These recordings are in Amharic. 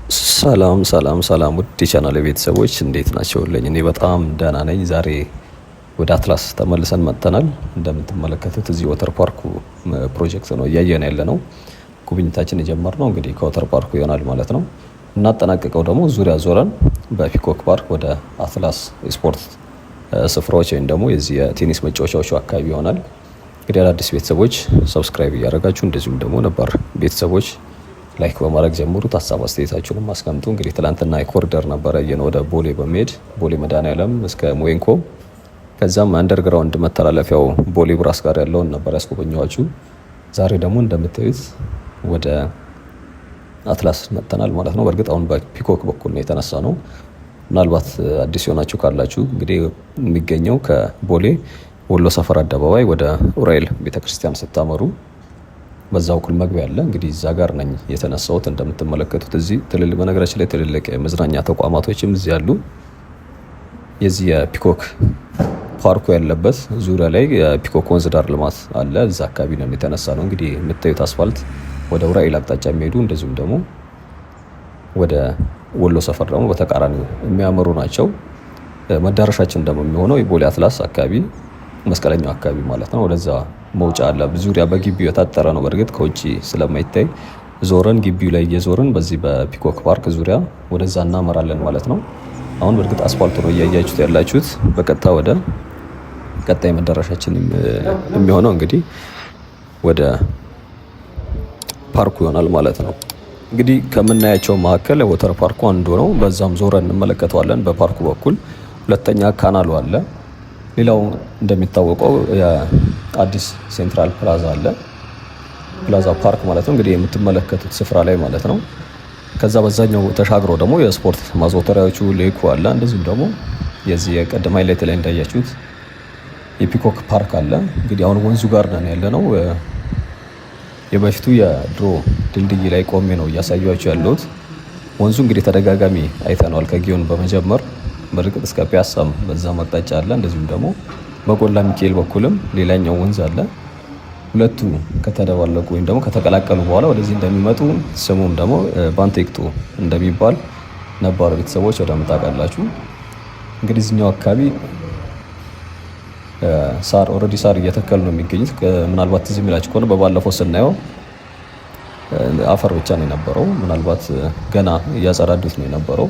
ሰላም ውድ የቻናል ቤተሰቦች እንዴት ናቸውልኝ? እኔ በጣም ደህና ነኝ። ዛሬ ወደ አትላስ ተመልሰን መጥተናል። እንደምትመለከቱት እዚህ ወተር ፓርኩ ፕሮጀክት ነው እያየን ያለ ነው። ጉብኝታችን የጀመርነው እንግዲህ ከወተር ፓርኩ ይሆናል ማለት ነው። እናጠናቀቀው ደግሞ ዙሪያ ዞረን በፒኮክ ፓርክ ወደ አትላስ ስፖርት ስፍራዎች ወይም ደግሞ የዚህ የቴኒስ መጫወቻዎቹ አካባቢ ይሆናል። እንግዲህ አዳዲስ ቤተሰቦች ሰብስክራይብ እያደረጋችሁ እንደዚሁም ደግሞ ነባር ቤተሰቦች ላይክ በማድረግ ጀምሩት። ሀሳብ አስተያየታችሁንም አስቀምጡ። እንግዲህ ትላንትና የኮሪደር ነበረ የነ ወደ ቦሌ በመሄድ ቦሌ መድኃኔዓለም እስከ ሞይንኮ ከዛም አንደርግራውንድ መተላለፊያው ቦሌ ብራስ ጋር ያለውን ነበር ያስጎበኘኋችሁ። ዛሬ ደግሞ እንደምታዩት ወደ አትላስ መጥተናል ማለት ነው። በእርግጥ አሁን በፒኮክ በኩል ነው የተነሳ ነው። ምናልባት አዲስ የሆናችሁ ካላችሁ እንግዲህ የሚገኘው ከቦሌ ወሎ ሰፈር አደባባይ ወደ ኡራኤል ቤተክርስቲያን ስታመሩ በዛው በኩል መግቢያ አለ። እንግዲህ እዛ ጋር ነኝ የተነሳሁት። እንደምትመለከቱት እዚህ በነገራችን ላይ ትልልቅ የመዝናኛ ተቋማቶችም እዚህ አሉ። የዚህ የፒኮክ ፓርኩ ያለበት ዙሪያ ላይ የፒኮክ ወንዝ ዳር ልማት አለ። እዛ አካባቢ ነው የተነሳ ነው። እንግዲህ የምታዩት አስፋልት ወደ ኡራኤል አቅጣጫ የሚሄዱ እንደዚሁም ደግሞ ወደ ወሎ ሰፈር ደግሞ በተቃራኒ የሚያመሩ ናቸው። መዳረሻችን ደግሞ የሚሆነው የቦሌ አትላስ አካባቢ መስቀለኛው አካባቢ ማለት ነው። ወደዛ መውጫ አለ። ዙሪያ በግቢው የታጠረ ነው። በእርግጥ ከውጭ ስለማይታይ ዞረን ግቢው ላይ እየዞረን በዚህ በፒኮክ ፓርክ ዙሪያ ወደዛ እናመራለን ማለት ነው። አሁን በእርግጥ አስፋልቱ ነው እያያችሁት ያላችሁት። በቀጥታ ወደ ቀጣይ መዳረሻችን የሚሆነው እንግዲህ ወደ ፓርኩ ይሆናል ማለት ነው። እንግዲህ ከምናያቸው መካከል ወተር ፓርኩ አንዱ ነው። በዛም ዞረን እንመለከተዋለን በፓርኩ በኩል። ሁለተኛ ካናሉ አለ። ሌላው እንደሚታወቀው የአዲስ ሴንትራል ፕላዛ አለ። ፕላዛ ፓርክ ማለት ነው እንግዲህ የምትመለከቱት ስፍራ ላይ ማለት ነው። ከዛ በዛኛው ተሻግሮ ደግሞ የስፖርት ማዘውተሪያዎቹ ሌኩ አለ። እንደዚሁም ደግሞ የዚህ የቀደም ሃይላይት ላይ እንዳያችሁት የፒኮክ ፓርክ አለ። እንግዲህ አሁን ወንዙ ጋር ነን ያለ ነው። የበፊቱ የድሮ ድልድይ ላይ ቆሜ ነው እያሳያችሁ ያለሁት። ወንዙ እንግዲህ ተደጋጋሚ አይተነዋል ከጊዮን በመጀመር በርግጥ እስከ ፒያሳም በዛ መቅጣጫ አለ። እንደዚሁም ደግሞ በቆላ ሚካኤል በኩልም ሌላኛው ወንዝ አለ። ሁለቱ ከተደባለቁ ወይም ደግሞ ከተቀላቀሉ በኋላ ወደዚህ እንደሚመጡ ስሙም ደግሞ ባንቴክቶ እንደሚባል ነባር ቤተሰቦች ወደ ምታውቃላችሁ። እንግዲህ እዚህኛው አካባቢ ሳር እየተከሉ ነው የሚገኙት። ምናልባት እዚህ የሚላችሁ ከሆነ በባለፈው ስናየው አፈር ብቻ ነው የነበረው። ምናልባት ገና እያጸዳዱት ነው የነበረው።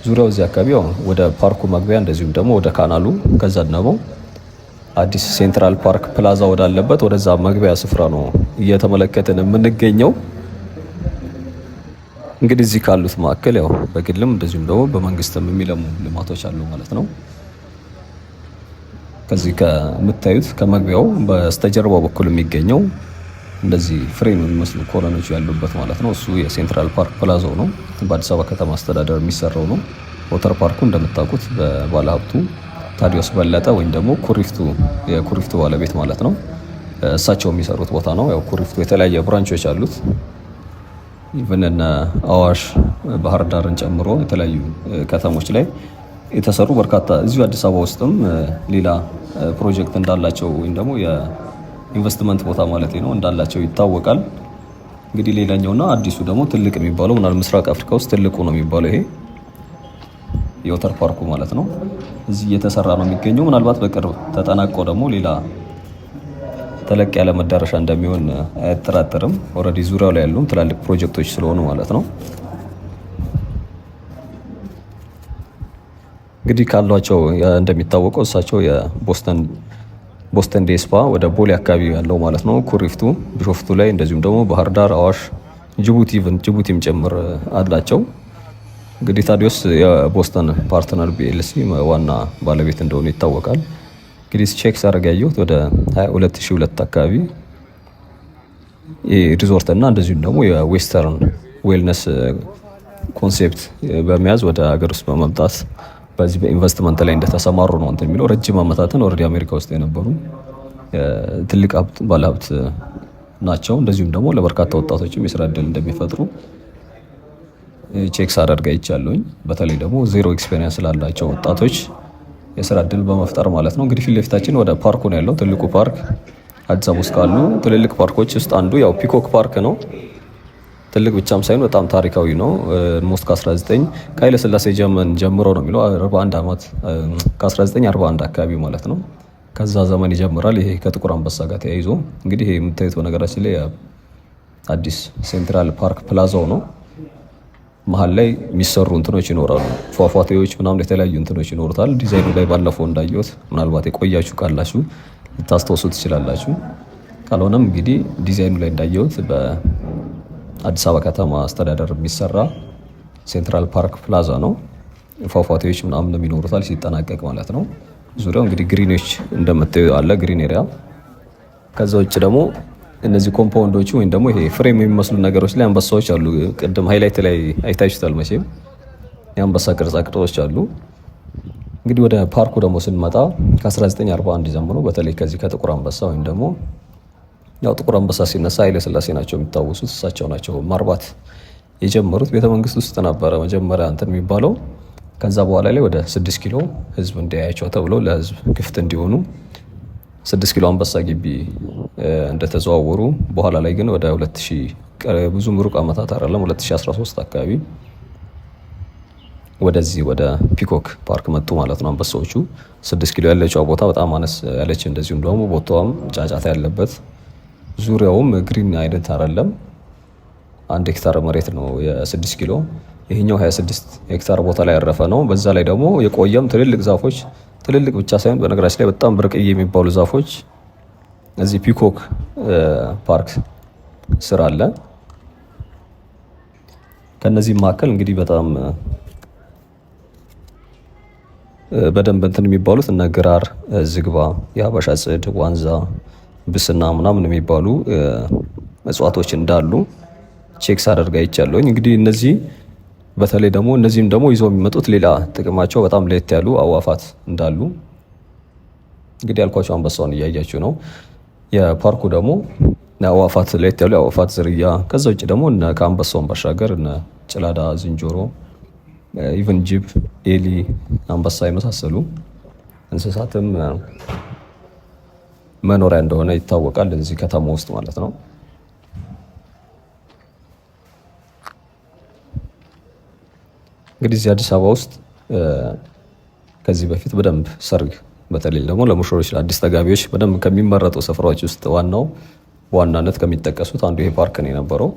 ዙሪያው እዚህ አካባቢ ወደ ፓርኩ መግቢያ እንደዚሁም ደግሞ ወደ ካናሉ ከዛ ደግሞ አዲስ ሴንትራል ፓርክ ፕላዛ ወዳለበት ወደዛ መግቢያ ስፍራ ነው እየተመለከትን የምንገኘው። እንግዲህ እዚህ ካሉት መካከል በግልም እንደዚሁም ደግሞ በመንግስትም የሚለሙ ልማቶች አሉ ማለት ነው። ከዚህ ከምታዩት ከመግቢያው በስተጀርባው በኩል የሚገኘው እንደዚህ ፍሬም የሚመስሉ ኮሎኖች ያሉበት ማለት ነው። እሱ የሴንትራል ፓርክ ፕላዛው ነው። በአዲስ አበባ ከተማ አስተዳደር የሚሰራው ነው። ወተር ፓርኩ እንደምታውቁት በባለሀብቱ ታዲዮስ በለጠ ወይም ደግሞ የኩሪፍቱ ባለቤት ማለት ነው እሳቸው የሚሰሩት ቦታ ነው። ኩሪፍቱ የተለያየ ብራንቾች አሉት። ኢቨን እነ አዋሽ ባህር ዳርን ጨምሮ የተለያዩ ከተሞች ላይ የተሰሩ በርካታ እዚሁ አዲስ አበባ ውስጥም ሌላ ፕሮጀክት እንዳላቸው ወይም ደግሞ የኢንቨስትመንት ቦታ ማለት ነው እንዳላቸው ይታወቃል። እንግዲህ ሌላኛውና አዲሱ ደግሞ ትልቅ የሚባለው ምናልባት ምስራቅ አፍሪካ ውስጥ ትልቁ ነው የሚባለው ይሄ የወተር ፓርኩ ማለት ነው። እዚህ እየተሰራ ነው የሚገኘው። ምናልባት በቅርብ ተጠናቆ ደግሞ ሌላ ተለቅ ያለ መዳረሻ እንደሚሆን አያጠራጥርም። ኦልሬዲ ዙሪያው ላይ ያሉ ትላልቅ ፕሮጀክቶች ስለሆኑ ማለት ነው። እንግዲህ ካሏቸው እንደሚታወቀው እሳቸው ቦስተን ዴይ ስፓ ወደ ቦሌ አካባቢ ያለው ማለት ነው። ኩሪፍቱ ቢሾፍቱ ላይ እንደዚሁም ደግሞ ባህር ዳር፣ አዋሽ፣ ጅቡቲም ጭምር አላቸው። እንግዲህ ታዲዮስ የቦስተን ፓርትነር ቢኤልሲ ዋና ባለቤት እንደሆኑ ይታወቃል። እንግዲህ ቼክ ሳደርግ ያየሁት ወደ 2002 አካባቢ ሪዞርት እና እንደዚሁም ደግሞ የዌስተርን ዌልነስ ኮንሴፕት በመያዝ ወደ ሀገር ውስጥ በመምጣት በዚህ በኢንቨስትመንት ላይ እንደተሰማሩ ነው እንትን የሚለው። ረጅም ዓመታትን ኦልሬዲ አሜሪካ ውስጥ የነበሩ ትልቅ ባለሀብት ናቸው። እንደዚሁም ደግሞ ለበርካታ ወጣቶችም የስራ እድል እንደሚፈጥሩ ቼክ ሳደርግ አይቻለሁኝ። በተለይ ደግሞ ዜሮ ኤክስፔሪየንስ ላላቸው ወጣቶች የስራ እድል በመፍጠር ማለት ነው። እንግዲህ ፊት ለፊታችን ወደ ፓርኩ ነው ያለው። ትልቁ ፓርክ አዲስ አበባ ውስጥ ካሉ ትልልቅ ፓርኮች ውስጥ አንዱ ፒኮክ ፓርክ ነው። ትልቅ ብቻም ሳይሆን በጣም ታሪካዊ ነው። ሞስት ከ19 ከኃይለ ሥላሴ ዘመን ጀምሮ ነው የሚለው 41 ዓመት ከ1941 አካባቢ ማለት ነው። ከዛ ዘመን ይጀምራል። ይሄ ከጥቁር አንበሳ ጋር ተያይዞ እንግዲህ ይሄ የምታዩት በነገራችን ላይ አዲስ ሴንትራል ፓርክ ፕላዛው ነው። መሀል ላይ የሚሰሩ እንትኖች ይኖራሉ፣ ፏፏቴዎች ምናምን የተለያዩ እንትኖች ይኖሩታል። ዲዛይኑ ላይ ባለፈው እንዳየሁት ምናልባት የቆያችሁ ካላችሁ ልታስታውሱ ትችላላችሁ። ካልሆነም እንግዲህ ዲዛይኑ ላይ እንዳየሁት በአዲስ አበባ ከተማ አስተዳደር የሚሰራ ሴንትራል ፓርክ ፕላዛ ነው። ፏፏቴዎች ምናምን የሚኖሩታል ሲጠናቀቅ ማለት ነው። ዙሪያው እንግዲህ ግሪኖች እንደምታዩ አለ፣ ግሪን ኤሪያ። ከዛ ውጭ ደግሞ እነዚህ ኮምፓውንዶቹ ወይም ደግሞ ይሄ ፍሬም የሚመስሉ ነገሮች ላይ አንበሳዎች አሉ። ቅድም ሃይላይት ላይ አይታችሁታል መቼም የአንበሳ ቅርጻ ቅርጾች አሉ። እንግዲህ ወደ ፓርኩ ደግሞ ስንመጣ ከ1941 ጀምሮ በተለይ ከዚህ ከጥቁር አንበሳ ወይም ደግሞ ያው ጥቁር አንበሳ ሲነሳ ኃይለ ሥላሴ ናቸው የሚታወሱት። እሳቸው ናቸው ማርባት የጀመሩት። ቤተመንግስት ውስጥ ነበረ መጀመሪያ እንትን የሚባለው። ከዛ በኋላ ላይ ወደ 6 ኪሎ ህዝብ እንዲያያቸው ተብሎ ለህዝብ ክፍት እንዲሆኑ 6 ኪሎ አንበሳ ግቢ እንደተዘዋወሩ በኋላ ላይ ግን ወደ 2000 ብዙም ሩቅ ዓመታት አይደለም 2013 አካባቢ ወደዚህ ወደ ፒኮክ ፓርክ መጡ ማለት ነው። አንበሳዎቹ 6 ኪሎ ያለችው ቦታ በጣም አነስ ያለች፣ እንደዚሁም ደግሞ ቦታዋም ጫጫታ ያለበት ዙሪያውም ግሪን አይነት አይደለም። 1 ሄክታር መሬት ነው የ6 ኪሎ። ይሄኛው 26 ሄክታር ቦታ ላይ ያረፈ ነው። በዛ ላይ ደግሞ የቆየም ትልልቅ ዛፎች፣ ትልልቅ ብቻ ሳይሆን በነገራችን ላይ በጣም ብርቅዬ የሚባሉ ዛፎች እዚህ ፒኮክ ፓርክ ስር አለ። ከነዚህ መካከል እንግዲህ በጣም በደንብ እንትን የሚባሉት እነ ግራር፣ ዝግባ፣ የሀበሻ ጽድ፣ ዋንዛ፣ ብስና ምናምን የሚባሉ እጽዋቶች እንዳሉ ቼክስ አደርጋ ይቻለሁኝ። እንግዲህ እነዚህ በተለይ ደግሞ እነዚህም ደግሞ ይዘው የሚመጡት ሌላ ጥቅማቸው በጣም ለየት ያሉ አዋፋት እንዳሉ እንግዲህ ያልኳቸው አንበሳውን እያያችሁ ነው። የፓርኩ ደግሞ አዋፋት ለየት ያሉ የአዋፋት ዝርያ፣ ከዛ ውጭ ደግሞ ከአንበሳውን ባሻገር እነ ጭላዳ፣ ዝንጀሮ፣ ኢቨን ጅብ፣ ኤሊ፣ አንበሳ የመሳሰሉ እንስሳትም መኖሪያ እንደሆነ ይታወቃል እዚህ ከተማ ውስጥ ማለት ነው። እንግዲህ እዚህ አዲስ አበባ ውስጥ ከዚህ በፊት በደንብ ሰርግ በተለይ ደግሞ ለሙሽሮች ለአዲስ ተጋቢዎች በደንብ ከሚመረጡ ስፍራዎች ውስጥ በዋናነት ከሚጠቀሱት አንዱ ይሄ ፓርክ ነው የነበረው።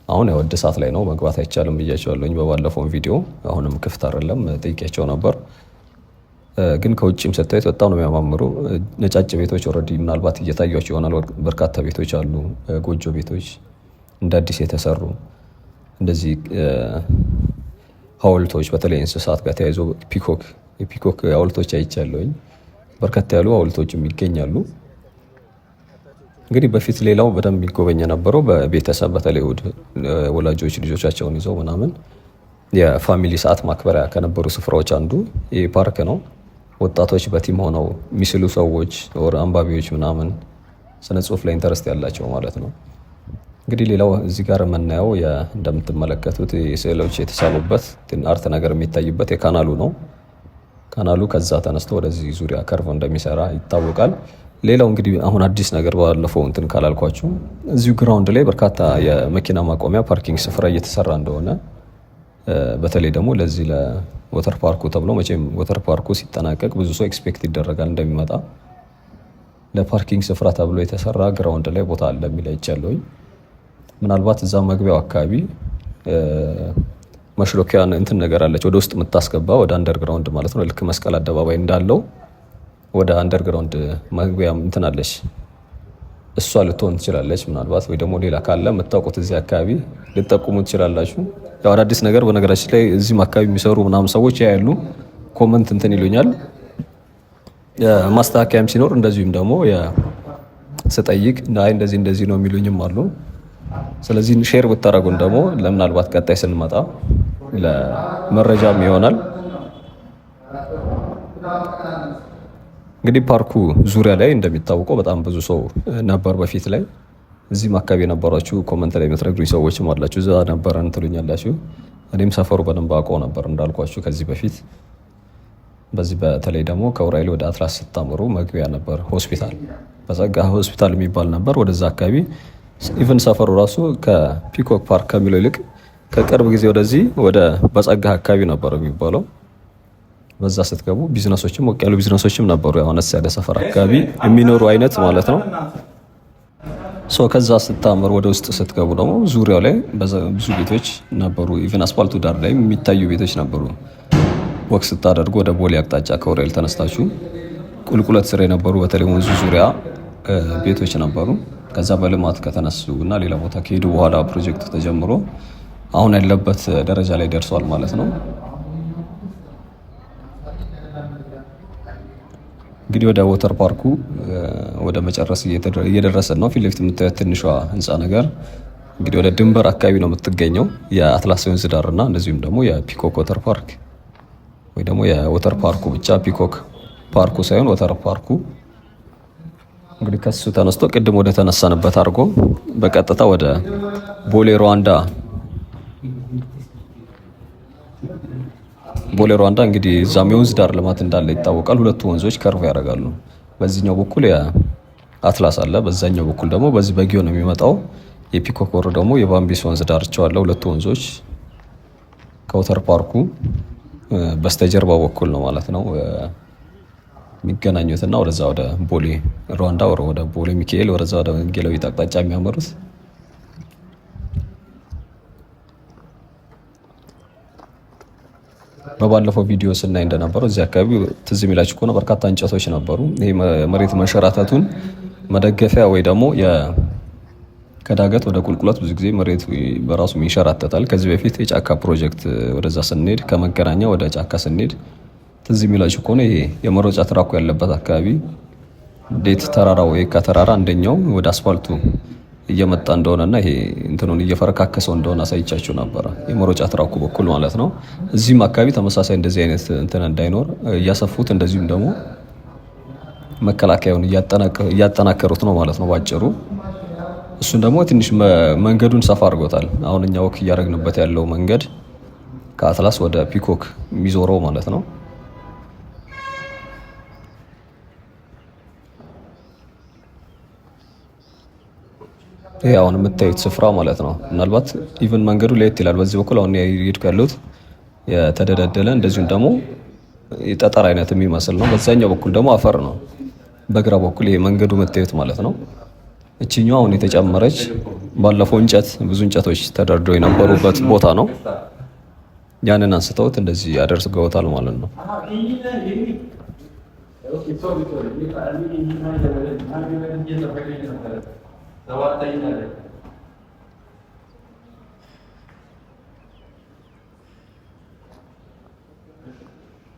አሁን ያው እድሳት ላይ ነው፣ መግባት አይቻልም ብያቸዋለሁኝ በባለፈው ቪዲዮ። አሁንም ክፍት አይደለም ጠይቄያቸው ነበር። ግን ከውጭም ስታዩት በጣም ነው የሚያማምሩ ነጫጭ ቤቶች ኦልሬዲ ምናልባት እየታያቸው ይሆናል። በርካታ ቤቶች አሉ፣ ጎጆ ቤቶች እንደ አዲስ የተሰሩ እንደዚህ ሐውልቶች በተለይ እንስሳት ጋር ተያይዞ የፒኮክ ሐውልቶች አይቻለሁኝ። በርከት ያሉ ሐውልቶችም ይገኛሉ። እንግዲህ በፊት ሌላው በደንብ የሚጎበኝ የነበረው በቤተሰብ በተለይ ወላጆች ልጆቻቸውን ይዘው ምናምን የፋሚሊ ሰዓት ማክበሪያ ከነበሩ ስፍራዎች አንዱ ይህ ፓርክ ነው። ወጣቶች በቲም ሆነው የሚስሉ ሰዎች ወር አንባቢዎች ምናምን ስነ ጽሁፍ ላይ ኢንተረስት ያላቸው ማለት ነው። እንግዲህ ሌላው እዚህ ጋር የምናየው እንደምትመለከቱት ስዕሎች የተሳሉበት አርት ነገር የሚታይበት የካናሉ ነው። ካናሉ ከዛ ተነስቶ ወደዚህ ዙሪያ ከርቭ እንደሚሰራ ይታወቃል። ሌላው እንግዲህ አሁን አዲስ ነገር ባለፈው እንትን ካላልኳችሁ እዚሁ ግራውንድ ላይ በርካታ የመኪና ማቆሚያ ፓርኪንግ ስፍራ እየተሰራ እንደሆነ በተለይ ደግሞ ለዚህ ለወተር ፓርኩ ተብሎ መቼም ወተር ፓርኩ ሲጠናቀቅ ብዙ ሰው ኤክስፔክት ይደረጋል እንደሚመጣ። ለፓርኪንግ ስፍራ ተብሎ የተሰራ ግራውንድ ላይ ቦታ አለ የሚል አይቻለሁኝ። ምናልባት እዛ መግቢያው አካባቢ መሽሎኪያን እንትን ነገር አለች ወደ ውስጥ የምታስገባ ወደ አንደርግራውንድ ማለት ነው። ልክ መስቀል አደባባይ እንዳለው ወደ አንደርግራውንድ መግቢያ እንትን አለች። እሷ ልትሆን ትችላለች ምናልባት፣ ወይ ደግሞ ሌላ ካለ የምታውቁት እዚህ አካባቢ ልጠቁሙ ትችላላችሁ። ያው አዳዲስ ነገር በነገራችን ላይ እዚህም አካባቢ የሚሰሩ ምናምን ሰዎች ያያሉ፣ ኮመንት እንትን ይሉኛል። ማስተካከያም ሲኖር እንደዚሁም ደግሞ ስጠይቅ አይ እንደዚህ ነው የሚሉኝም አሉ። ስለዚህ ሼር ብታረጉን ደግሞ ለምናልባት ቀጣይ ስንመጣ ለመረጃም ይሆናል። እንግዲህ ፓርኩ ዙሪያ ላይ እንደሚታወቀው በጣም ብዙ ሰው ነበር በፊት ላይ። እዚህም አካባቢ የነበራችሁ ኮመንት ላይ የምትነግሩኝ ሰዎችም አላችሁ፣ እዛ ነበረን ትሉኛላችሁ። እኔም ሰፈሩ በደንብ አውቀው ነበር እንዳልኳችሁ ከዚህ በፊት። በዚህ በተለይ ደግሞ ከውራይል ወደ አትላስ ስታምሩ መግቢያ ነበር ሆስፒታል፣ በጸጋ ሆስፒታል የሚባል ነበር። ወደዛ አካባቢ ኢቨን ሰፈሩ ራሱ ከፒኮክ ፓርክ ከሚለው ይልቅ ከቅርብ ጊዜ ወደዚህ ወደ በጸጋ አካባቢ ነበረው የሚባለው። በዛ ስትገቡ ቢዝነሶችም ሞቅ ያሉ ቢዝነሶችም ነበሩ፣ ያው አነስ ያለ ሰፈር አካባቢ የሚኖሩ አይነት ማለት ነው። ከዛ ስታምር ወደ ውስጥ ስትገቡ ደግሞ ዙሪያው ላይ ብዙ ቤቶች ነበሩ። ኢቨን አስፓልቱ ዳር ላይ የሚታዩ ቤቶች ነበሩ። ወክ ስታደርጉ ወደ ቦሌ አቅጣጫ ከውሬል ተነስታችሁ ቁልቁለት ስር የነበሩ በተለይ ወንዙ ዙሪያ ቤቶች ነበሩ። ከዛ በልማት ከተነሱ እና ሌላ ቦታ ከሄዱ በኋላ ፕሮጀክቱ ተጀምሮ አሁን ያለበት ደረጃ ላይ ደርሷል ማለት ነው። እንግዲህ ወደ ወተር ፓርኩ ወደ መጨረስ እየደረሰን ነው። ፊት ለፊት የምታዩት ትንሿ ህንፃ ነገር እንግዲህ ወደ ድንበር አካባቢ ነው የምትገኘው፣ የአትላስ ወንዝ ዳር እና እንደዚሁም ደግሞ የፒኮክ ወተር ፓርክ ወይ ደግሞ የወተር ፓርኩ ብቻ ፒኮክ ፓርኩ ሳይሆን ወተር ፓርኩ እንግዲህ ከሱ ተነስቶ ቅድም ወደ ተነሳንበት አድርጎ በቀጥታ ወደ ቦሌ ሩዋንዳ እንግዲህ እዛም የወንዝ ዳር ልማት እንዳለ ይታወቃል። ሁለቱ ወንዞች ከርቭ ያደርጋሉ። በዚህኛው በኩል የአትላስ አለ፣ በዛኛው በኩል ደግሞ በዚህ በጊዮ ነው የሚመጣው። የፒኮክ ወር ደግሞ የባምቢስ ወንዝ ዳርቻው አለ። ሁለቱ ወንዞች ከወተር ፓርኩ በስተጀርባ በኩል ነው ማለት ነው የሚገናኙትና ወደዛ ወደ ቦሌ ሩዋንዳ ወደ ቦሌ ሚካኤል ወደዛ ወደ ወንጌላዊት አቅጣጫ የሚያመሩት። በባለፈው ቪዲዮ ስናይ እንደነበረው እዚህ አካባቢ ትዝ የሚላችሁ ከሆነ በርካታ እንጨቶች ነበሩ። ይሄ መሬት መንሸራተቱን መደገፊያ ወይ ደግሞ ከዳገት ወደ ቁልቁለት ብዙ ጊዜ መሬት በራሱ ይንሸራተታል። ከዚህ በፊት የጫካ ፕሮጀክት ወደዛ ስንሄድ ከመገናኛ ወደ ጫካ ስንሄድ ትዝ የሚላችሁ ከሆነ ይሄ የመሮጫ ትራኩ ያለበት አካባቢ ዴት ተራራው የካ ተራራ አንደኛው ወደ አስፋልቱ እየመጣ እንደሆነና ይሄ እንትኑን እየፈረካከሰው እንደሆነ አሳይቻችሁ ነበረ፣ የመሮጫ ትራኩ በኩል ማለት ነው። እዚህም አካባቢ ተመሳሳይ እንደዚህ አይነት እንትን እንዳይኖር እያሰፉት፣ እንደዚሁም ደግሞ መከላከያውን እያጠናከሩት ነው ማለት ነው ባጭሩ። እሱን ደግሞ ትንሽ መንገዱን ሰፋ አድርጎታል። አሁን እኛ ወክ እያደረግንበት ያለው መንገድ ከአትላስ ወደ ፒኮክ የሚዞረው ማለት ነው። ይሄ አሁን የምታዩት ስፍራ ማለት ነው። ምናልባት ኢቨን መንገዱ ለየት ይላል። በዚህ በኩል አሁን የሄድኩ ያሉት የተደለደለ እንደዚሁም ደግሞ የጠጠር አይነት የሚመስል ነው። በዛኛው በኩል ደግሞ አፈር ነው። በግራ በኩል ይሄ መንገዱ የምታዩት ማለት ነው። እቺኛው አሁን የተጨመረች ባለፈው ብዙ እንጨቶች ተደርድረው የነበሩበት ቦታ ነው። ያንን አንስተውት እንደዚህ ያደርገውታል ማለት ነው።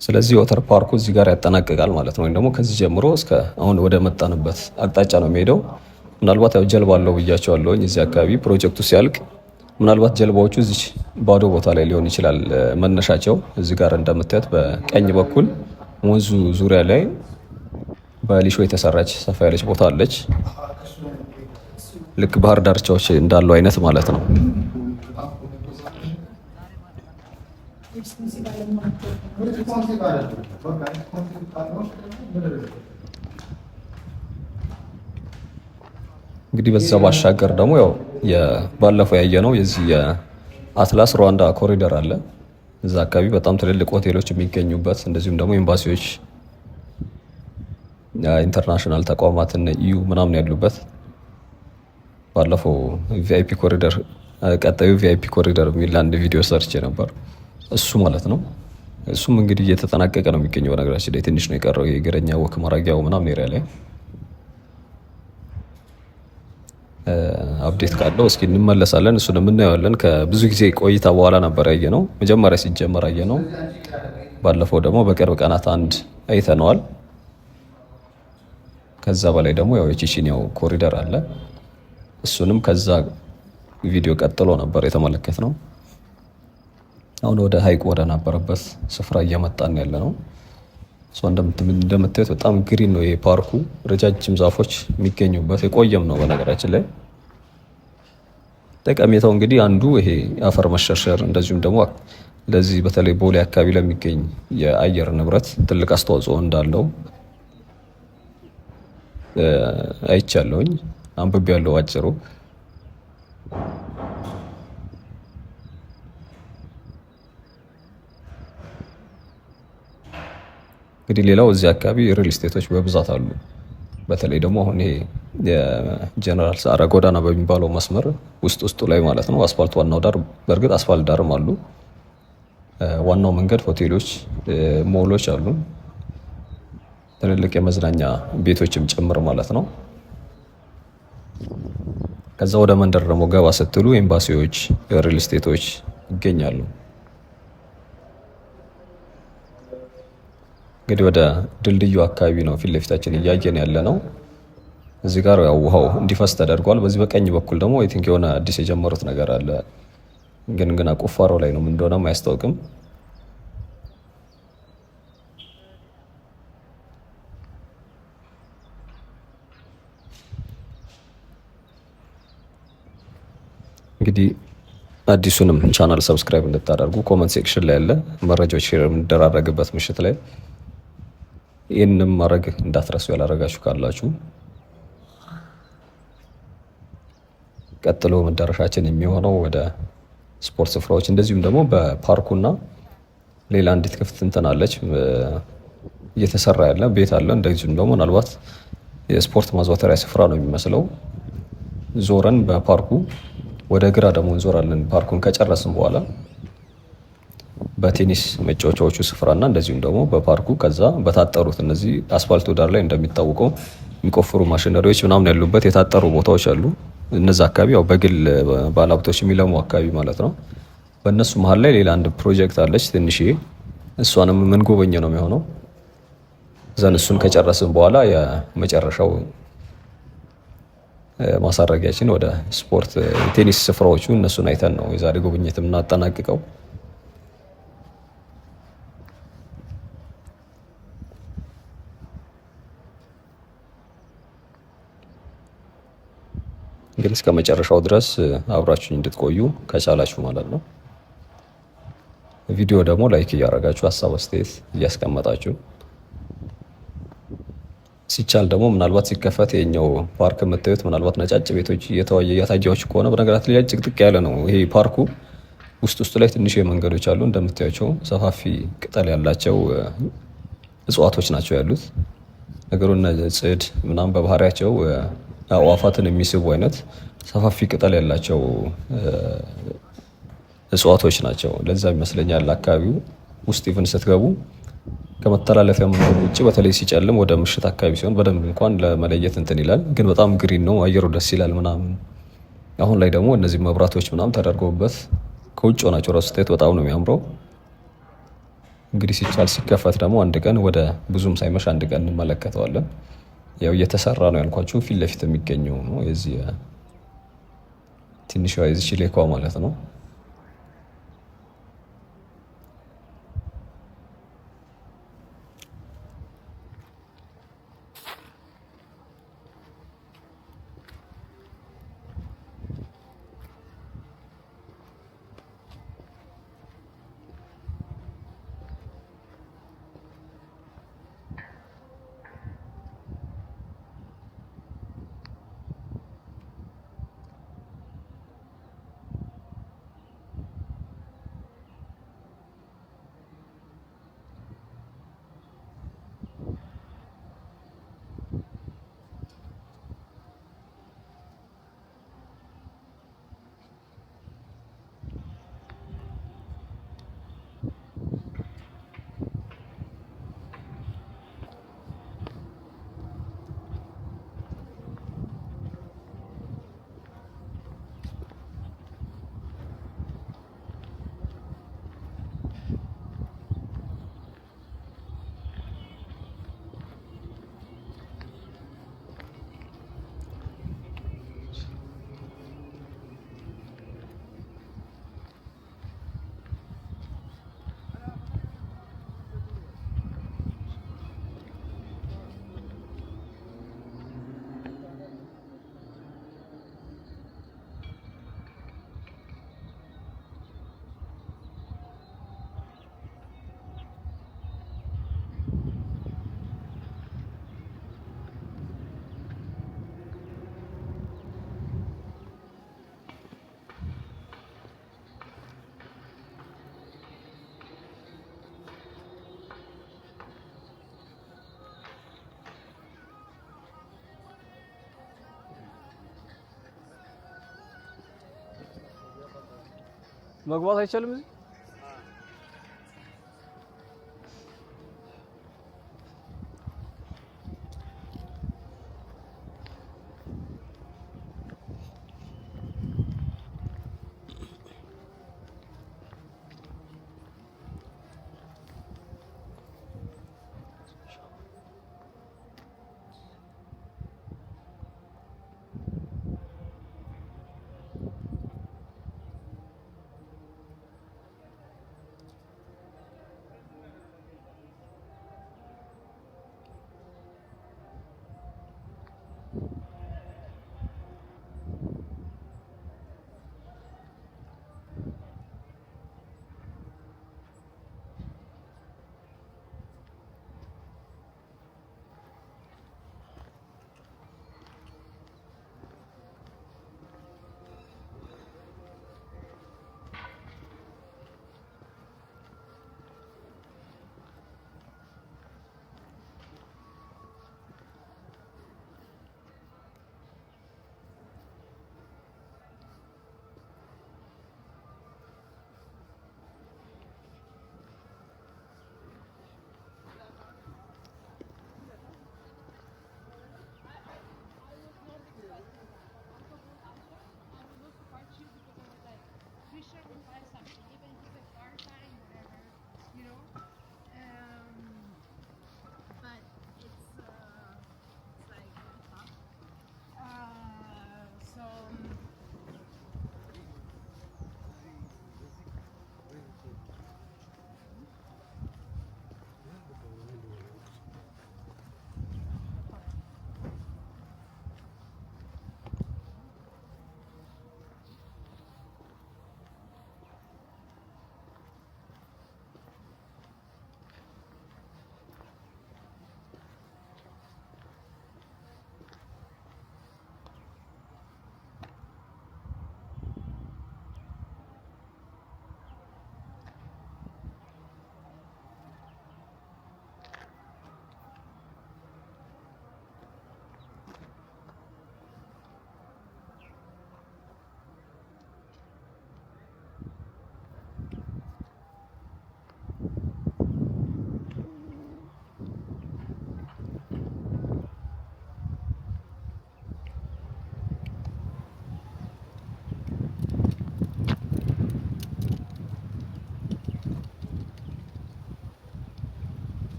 ስለዚህ ወተር ፓርኩ እዚህ ጋር ያጠናቅቃል ማለት ነው። ወይም ደግሞ ከዚህ ጀምሮ እስከ አሁን ወደ መጣንበት አቅጣጫ ነው የሚሄደው። ምናልባት ያው ጀልባ አለው ብያቸዋለሁኝ። እዚህ አካባቢ ፕሮጀክቱ ሲያልቅ ምናልባት ጀልባዎቹ እዚህ ባዶ ቦታ ላይ ሊሆን ይችላል መነሻቸው። እዚህ ጋር እንደምታዩት በቀኝ በኩል ወንዙ ዙሪያ ላይ በሊሾ የተሰራች ሰፋ ያለች ቦታ አለች። ልክ ባህር ዳርቻዎች እንዳሉ አይነት ማለት ነው። እንግዲህ በዛ ባሻገር ደግሞ ያው ባለፈው ያየነው የዚህ የአትላስ ሩዋንዳ ኮሪደር አለ። እዛ አካባቢ በጣም ትልልቅ ሆቴሎች የሚገኙበት እንደዚሁም ደግሞ ኤምባሲዎች፣ ኢንተርናሽናል ተቋማት እነ ኢዩ ምናምን ያሉበት ባለፈው ቪአይፒ ኮሪደር ቀጣዩ ቪአይፒ ኮሪደር የሚል አንድ ቪዲዮ ሰርች ነበር። እሱ ማለት ነው። እሱም እንግዲህ እየተጠናቀቀ ነው የሚገኘው። በነገራችን ላይ ትንሽ ነው የቀረው የእግረኛ ወክ ማረጊያው ምናምን ኤሪያ ላይ አፕዴት ካለው እስኪ እንመለሳለን። እሱን እናየዋለን። ከብዙ ጊዜ ቆይታ በኋላ ነበር ያየነው። መጀመሪያ ሲጀመር ያየነው፣ ባለፈው ደግሞ በቅርብ ቀናት አንድ አይተነዋል። ከዛ በላይ ደግሞ ያው የቺቺኒያው ኮሪደር አለ። እሱንም ከዛ ቪዲዮ ቀጥሎ ነበር የተመለከትነው። አሁን ወደ ሀይቁ ወደ ነበረበት ስፍራ እየመጣን ያለ ነው። እንደምታዩት በጣም ግሪን ነው ይሄ ፓርኩ። ረጃጅም ዛፎች የሚገኙበት የቆየም ነው። በነገራችን ላይ ጠቀሜታው እንግዲህ አንዱ ይሄ የአፈር መሸርሸር እንደዚሁም ደግሞ ለዚህ በተለይ ቦሌ አካባቢ ለሚገኝ የአየር ንብረት ትልቅ አስተዋጽኦ እንዳለው አይቻለሁኝ፣ አንብቤያለሁ አጭሩ። እንግዲህ ሌላው እዚህ አካባቢ ሪል ስቴቶች በብዛት አሉ። በተለይ ደግሞ አሁን ይሄ የጀነራል ሰዓረ ጎዳና በሚባለው መስመር ውስጡ ላይ ማለት ነው። አስፋልት ዋናው ዳር በእርግጥ አስፋልት ዳርም አሉ። ዋናው መንገድ ሆቴሎች፣ ሞሎች አሉ። ትልልቅ የመዝናኛ ቤቶችም ጭምር ማለት ነው። ከዛ ወደ መንደር ደግሞ ገባ ስትሉ ኤምባሲዎች፣ ሪል ስቴቶች ይገኛሉ። እንግዲህ ወደ ድልድዩ አካባቢ ነው ፊት ለፊታችን እያየን ያለ ነው። እዚህ ጋር ያው ውሃው እንዲፈስ ተደርጓል። በዚህ በቀኝ በኩል ደግሞ አይ ቲንክ የሆነ አዲስ የጀመሩት ነገር አለ፣ ግን ገና ቁፋሮ ላይ ነው። ምን እንደሆነም አያስታውቅም። እንግዲህ አዲሱንም ቻናል ሰብስክራይብ እንድታደርጉ ኮመንት ሴክሽን ላይ ያለ መረጃዎች ሼር የምንደራረግበት ምሽት ላይ ይህንም ማድረግ እንዳትረሱ ያላረጋችሁ ካላችሁ። ቀጥሎ መዳረሻችን የሚሆነው ወደ ስፖርት ስፍራዎች እንደዚሁም ደግሞ በፓርኩና ሌላ አንዲት ክፍት እንትን አለች እየተሰራ ያለ ቤት አለ። እንደዚሁም ደግሞ ምናልባት የስፖርት ማዘውተሪያ ስፍራ ነው የሚመስለው። ዞረን በፓርኩ ወደ ግራ ደግሞ እንዞራለን። ፓርኩን ከጨረስን በኋላ በቴኒስ መጫወቻዎቹ ስፍራና እንደዚሁም ደግሞ በፓርኩ ከዛ በታጠሩት እነዚህ አስፋልቱ ዳር ላይ እንደሚታወቀው የሚቆፍሩ ማሽነሪዎች ምናምን ያሉበት የታጠሩ ቦታዎች አሉ። እነዛ አካባቢ ያው በግል ባለሀብቶች የሚለሙ አካባቢ ማለት ነው። በእነሱ መሀል ላይ ሌላ አንድ ፕሮጀክት አለች ትንሽዬ፣ እሷንም የምንጎበኘ ነው የሚሆነው። ዘን እሱን ከጨረስን በኋላ የመጨረሻው ማሳረጊያችን ወደ ስፖርት ቴኒስ ስፍራዎቹ እነሱን አይተን ነው የዛሬ ጉብኝት የምናጠናቅቀው። እንግዲህ እስከ መጨረሻው ድረስ አብራችሁኝ እንድትቆዩ ከቻላችሁ ማለት ነው። ቪዲዮ ደግሞ ላይክ እያደረጋችሁ ሀሳብ አስተያየት እያስቀመጣችሁ ሲቻል ደግሞ ምናልባት ሲከፈት የኛው ፓርክ የምታዩት ምናልባት ነጫጭ ቤቶች እየታያችሁ ከሆነ በነገራት ላይ ጭቅጥቅ ያለ ነው ይሄ ፓርኩ። ውስጡ ላይ ትንሽ መንገዶች አሉ እንደምታያቸው ሰፋፊ ቅጠል ያላቸው እጽዋቶች ናቸው ያሉት። ነገሩን ጽድ ምናምን በባህሪያቸው አዕዋፋትን የሚስቡ አይነት ሰፋፊ ቅጠል ያላቸው እጽዋቶች ናቸው። ለዛ ይመስለኛል አካባቢው ውስጥ ኢቭን ስትገቡ ከመተላለፊያ መንገድ ውጭ በተለይ ሲጨልም ወደ ምሽት አካባቢ ሲሆን በደንብ እንኳን ለመለየት እንትን ይላል። ግን በጣም ግሪን ነው፣ አየሩ ደስ ይላል ምናምን። አሁን ላይ ደግሞ እነዚህ መብራቶች ምናምን ተደርገውበት ከውጭ ሆናቸው ራሱ ስታዩት በጣም ነው የሚያምረው። እንግዲህ ሲቻል ሲከፈት ደግሞ አንድ ቀን ወደ ብዙም ሳይመሽ አንድ ቀን እንመለከተዋለን። ያው እየተሰራ ነው ያልኳችሁ ፊት ለፊት የሚገኘው ነው የዚህ ትንሿ የዚች ሌኳ ማለት ነው። መግባት አይቻልም እዚህ?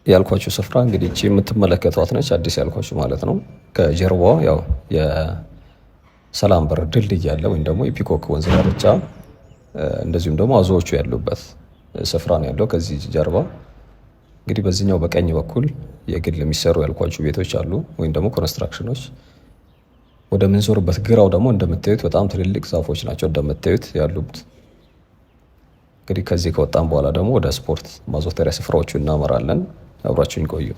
ያልኳችሁ ስፍራ እንግዲህ እቺ የምትመለከቷት ነች፣ አዲስ ያልኳችሁ ማለት ነው። ከጀርባዋ ያው የሰላም በር ድልድይ ያለ ወይም ደግሞ የፒኮክ ወንዝ ዳርቻ እንደዚሁም ደግሞ አዞዎቹ ያሉበት ስፍራ ነው ያለው። ከዚህ ጀርባ እንግዲህ በዚህኛው በቀኝ በኩል የግል የሚሰሩ ያልኳችሁ ቤቶች አሉ ወይም ደግሞ ኮንስትራክሽኖች። ወደ ምንዞርበት ግራው ደግሞ እንደምታዩት በጣም ትልልቅ ዛፎች ናቸው እንደምታዩት ያሉት። እንግዲህ ከዚህ ከወጣን በኋላ ደግሞ ወደ ስፖርት ማዘውተሪያ ስፍራዎቹ እናመራለን። አብራችሁኝ ቆዩ።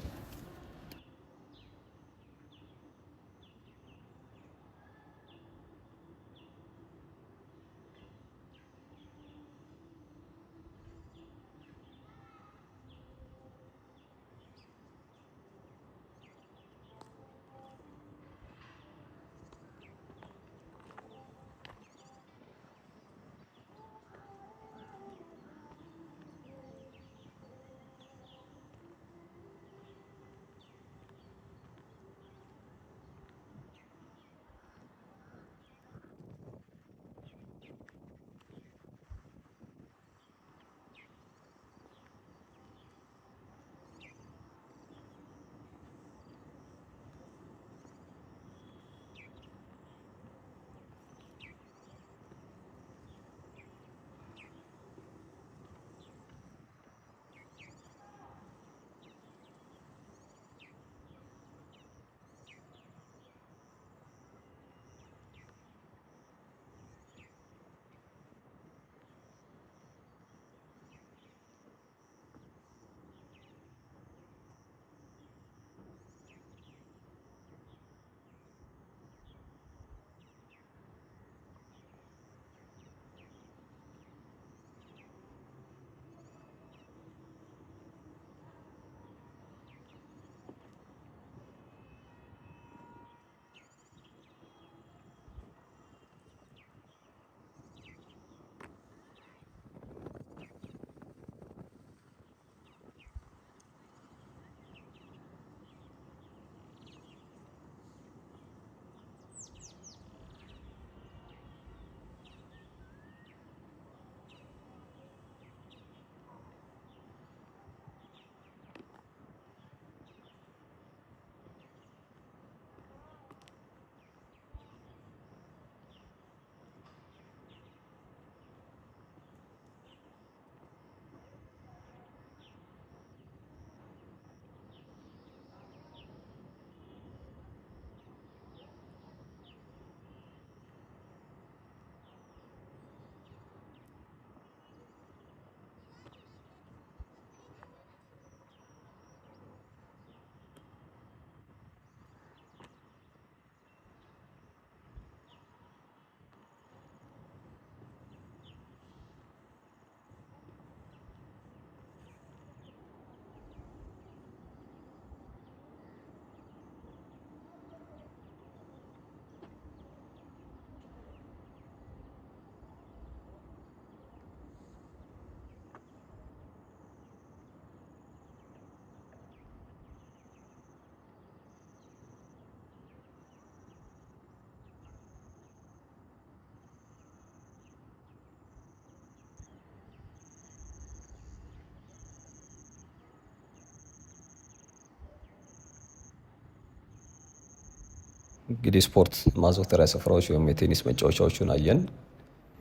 እንግዲህ ስፖርት ማዘውተሪያ ስፍራዎች ወይም የቴኒስ መጫወቻዎቹን አየን።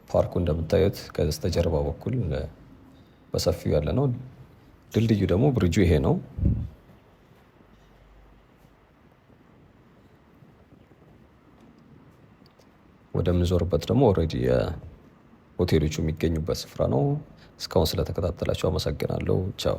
ፓርኩ እንደምታዩት ከበስተጀርባ በኩል በሰፊው ያለ ነው። ድልድዩ ደግሞ ብሪጁ ይሄ ነው። ወደምንዞርበት ደግሞ ኦልሬዲ ሆቴሎቹ የሚገኙበት ስፍራ ነው። እስካሁን ስለተከታተላችሁ አመሰግናለሁ። ቻው